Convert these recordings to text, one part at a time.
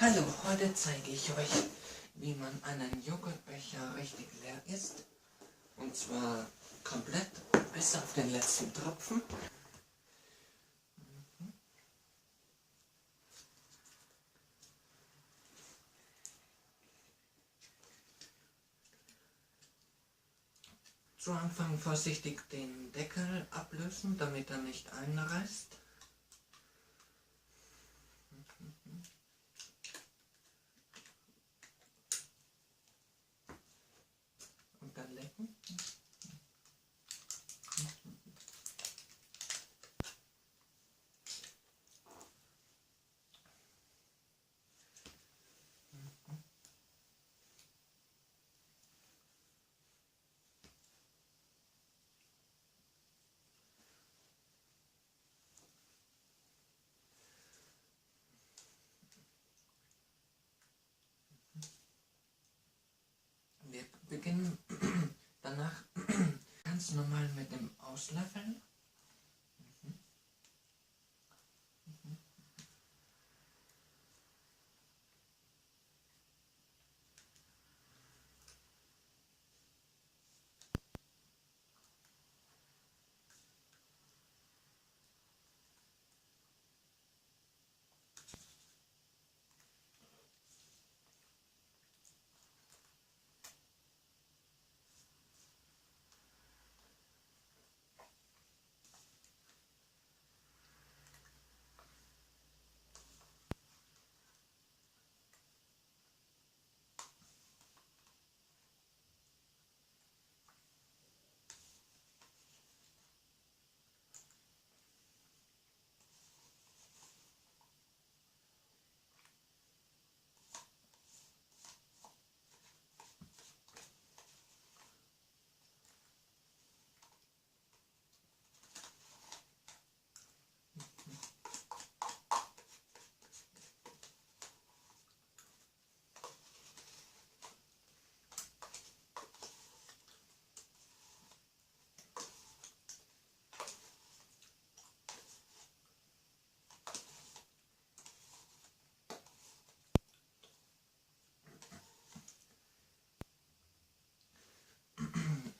Hallo, heute zeige ich euch, wie man einen Joghurtbecher richtig leer isst. Und zwar komplett bis auf den letzten Tropfen. Zu Anfang vorsichtig den Deckel ablösen, damit er nicht einreißt. Und dann lecken. Wir beginnen danach ganz normal mit dem Auslöffeln.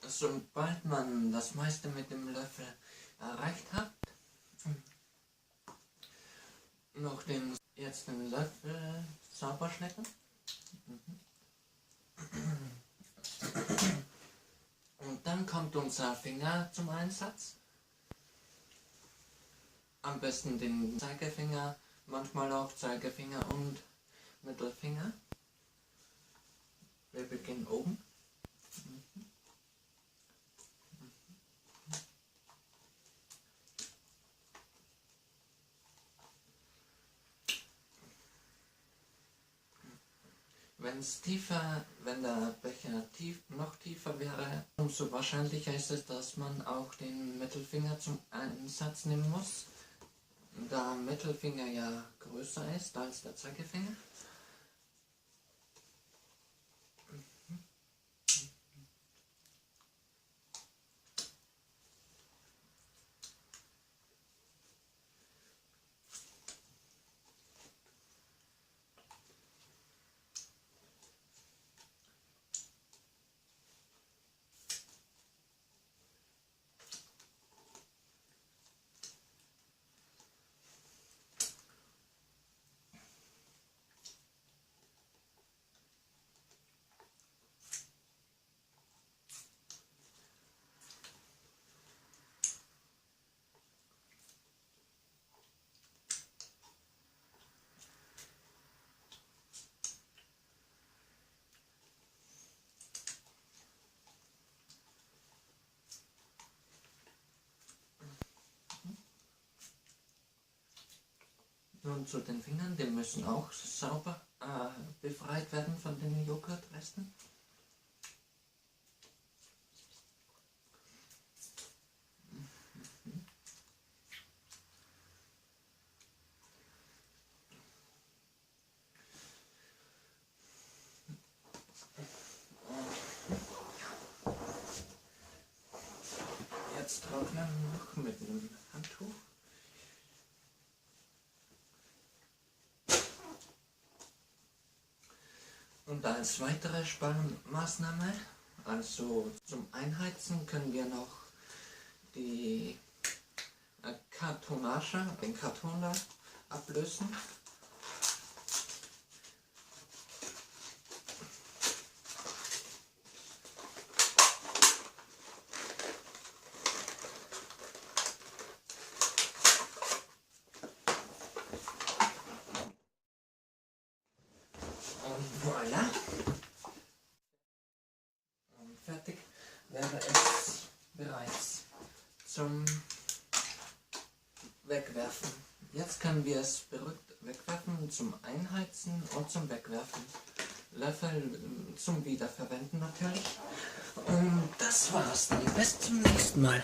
Sobald man das meiste mit dem Löffel erreicht hat, noch jetzt den Löffel sauber schlecken. Und dann kommt unser Finger zum Einsatz. Am besten den Zeigefinger, manchmal auch Zeigefinger und Mittelfinger. Wir beginnen oben. Wenn der Becher noch tiefer wäre, umso wahrscheinlicher ist es, dass man auch den Mittelfinger zum Einsatz nehmen muss, da Mittelfinger ja größer ist als der Zeigefinger. Nun zu den Fingern, die müssen auch sauber befreit werden von den Joghurtresten. Jetzt trocknen wir noch mit einem Handtuch. Und als weitere Sparmaßnahme, also zum Einheizen, können wir noch die Kartonage, den Karton da ablösen. Und voilà. Und fertig wäre es bereits zum Wegwerfen. Jetzt können wir es beruhigt wegwerfen zum Einheizen und zum Wegwerfen. Löffel zum Wiederverwenden natürlich. Und das war's dann. Bis zum nächsten Mal.